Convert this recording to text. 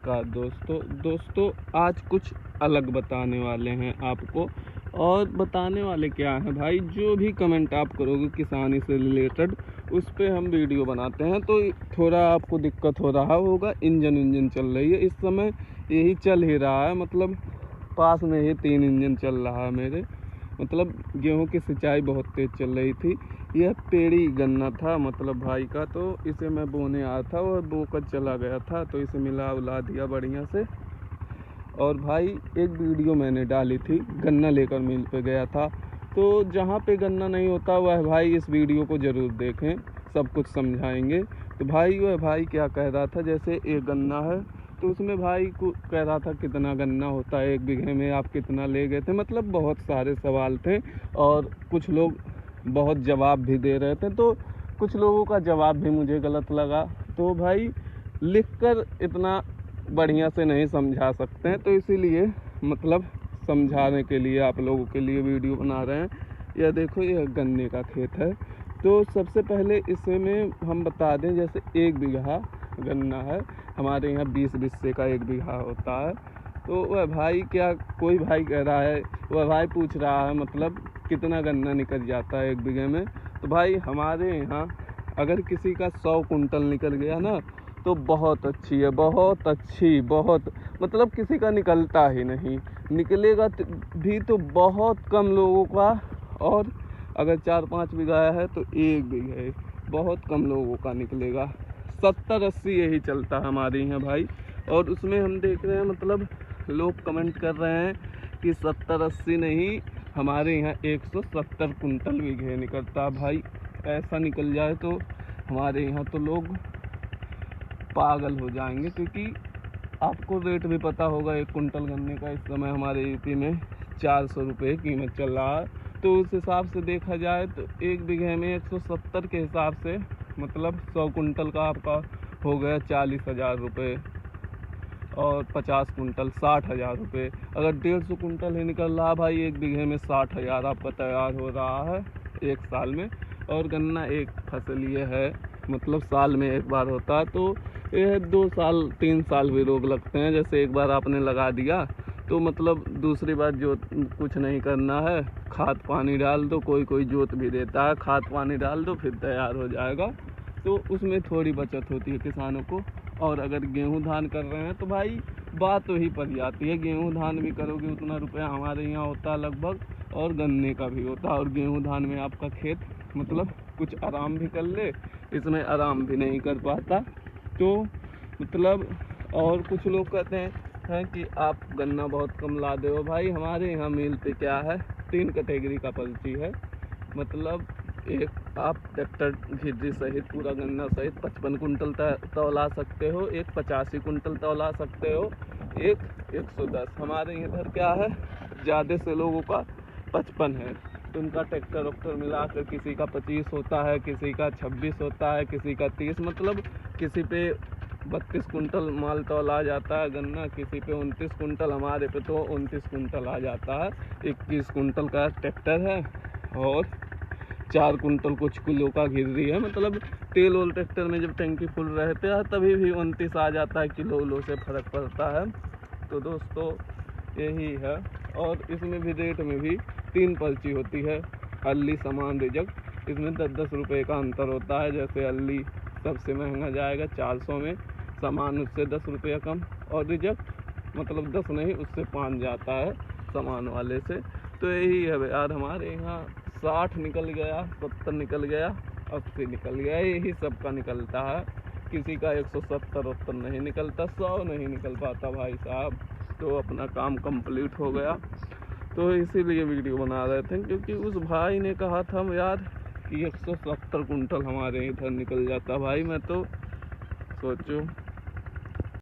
नमस्कार दोस्तों आज कुछ अलग बताने वाले हैं आपको। और बताने वाले क्या है भाई, जो भी कमेंट आप करोगे किसानी से रिलेटेड उस पे हम वीडियो बनाते हैं। तो थोड़ा आपको दिक्कत हो रहा होगा, इंजन चल रही है इस समय, यही चल ही रहा है। मतलब पास में ही 3 इंजन चल रहा है मेरे। मतलब गेहूं की सिंचाई बहुत तेज़ चल रही थी। यह पेड़ी गन्ना था मतलब भाई का, तो इसे मैं बोने आया था और बोकर चला गया था, तो इसे मिला उला दिया बढ़िया से। और भाई एक वीडियो मैंने डाली थी, गन्ना लेकर मिल पे गया था। तो जहाँ पे गन्ना नहीं होता वह भाई इस वीडियो को ज़रूर देखें, सब कुछ समझाएंगे। तो भाई वह भाई क्या कह रहा था, जैसे एक गन्ना है तो उसमें भाई को कह रहा था कितना गन्ना होता है 1 बीघे में, आप कितना ले गए थे। मतलब बहुत सारे सवाल थे और कुछ लोग बहुत जवाब भी दे रहे थे। तो कुछ लोगों का जवाब भी मुझे गलत लगा। तो भाई लिखकर इतना बढ़िया से नहीं समझा सकते हैं, तो इसीलिए मतलब समझाने के लिए आप लोगों के लिए वीडियो बना रहे हैं। यह देखो, यह गन्ने का खेत है। तो सबसे पहले इसमें हम बता दें, जैसे 1 बीघा गन्ना है, हमारे यहाँ 20 बिस्से का 1 बीघा होता है। तो वह भाई क्या, कोई भाई कह रहा है, वह भाई पूछ रहा है मतलब कितना गन्ना निकल जाता है 1 बीघे में। तो भाई हमारे यहाँ अगर किसी का 100 कुंटल निकल गया ना तो बहुत अच्छी है, बहुत अच्छी, बहुत मतलब किसी का निकलता ही नहीं, निकलेगा भी तो बहुत कम लोगों का। और अगर 4-5 बीघा है तो 1 बीघे बहुत कम लोगों का निकलेगा। 70-80 यही चलता है हमारे यहाँ भाई। और उसमें हम देख रहे हैं मतलब लोग कमेंट कर रहे हैं कि 70-80 नहीं, हमारे यहाँ 170 कुंटल बीघे निकलता भाई। ऐसा निकल जाए तो हमारे यहाँ तो लोग पागल हो जाएंगे, क्योंकि आपको रेट भी पता होगा 1 कुंटल गन्ने का इस समय हमारे यूपी में 400 रुपये कीमत चल रहा है। तो उस हिसाब से देखा जाए तो 1 बीघे में 170 के हिसाब से मतलब 100 कुंटल का आपका हो गया 40,000 रुपये, और 50 कुंटल 60,000 रुपये। अगर 150 कुंटल ही निकल रहा भाई 1 बीघे में 60,000 आपका तैयार हो रहा है 1 साल में। और गन्ना एक फसल ये है, मतलब साल में 1 बार होता है। तो यह 2 साल 3 साल भी रोग लगते हैं। जैसे एक बार आपने लगा दिया तो मतलब दूसरी बार जोत कुछ नहीं करना है, खाद पानी डाल दो, कोई जोत भी देता है, खाद पानी डाल दो फिर तैयार हो जाएगा। तो उसमें थोड़ी बचत होती है किसानों को। और अगर गेहूं धान कर रहे हैं तो भाई बात वही पड़ जाती है, गेहूं धान भी करोगे उतना रुपया हमारे यहाँ होता है लगभग, और गन्ने का भी होता है। और गेहूं धान में आपका खेत मतलब कुछ आराम भी कर ले, इसमें आराम भी नहीं कर पाता। तो मतलब और कुछ लोग कहते हैं कि आप गन्ना बहुत कम ला दे हो। भाई हमारे यहाँ मिल पे क्या है, 3 कैटेगरी का पर्ची है। मतलब एक आप ट्रैक्टर घिर्री सहित पूरा गन्ना सहित 55 कुंटल तौला सकते हो, एक 85 कुंटल तौला सकते हो, एक 110। हमारे इधर क्या है, ज़्यादा से लोगों का 55 है, तो उनका ट्रैक्टर वक्टर मिलाकर किसी का 25 होता है, किसी का 26 होता है, किसी का 30। मतलब किसी पे 32 कुंटल माल तौल आ जाता है गन्ना, किसी पे 29 कुंटल, हमारे पे तो 29 कुंटल आ जाता है। 21 कुंटल का ट्रैक्टर है और 4 कुंटल कुछ किलो का घिर्री है। मतलब तेल ओल ट्रैक्टर में जब टंकी फुल रहते हैं तभी भी 29 आ जाता है, किलो उलो से फ़र्क पड़ता है। तो दोस्तों यही है। और इसमें भी रेट में भी 3 पर्ची होती है, अल्ली सामान रिजल्ट, इसमें 10-10 रुपये का अंतर होता है। जैसे अल्ली सबसे महंगा जाएगा 400 में, सामान उससे 10 रुपये कम, और रिजल्ट मतलब 10 नहीं उससे 5 जाता है सामान वाले से। तो यही है यार, हमारे यहाँ 60 निकल गया, 70 निकल गया, 80 निकल गया, यही सबका निकलता है। किसी का 170-80 नहीं निकलता, 100 नहीं निकल पाता भाई साहब। तो अपना काम कंप्लीट हो गया, तो इसीलिए वीडियो बना रहे थे, क्योंकि उस भाई ने कहा था यार कि 170 कुंटल हमारे इधर निकल जाता। भाई मैं तो सोचो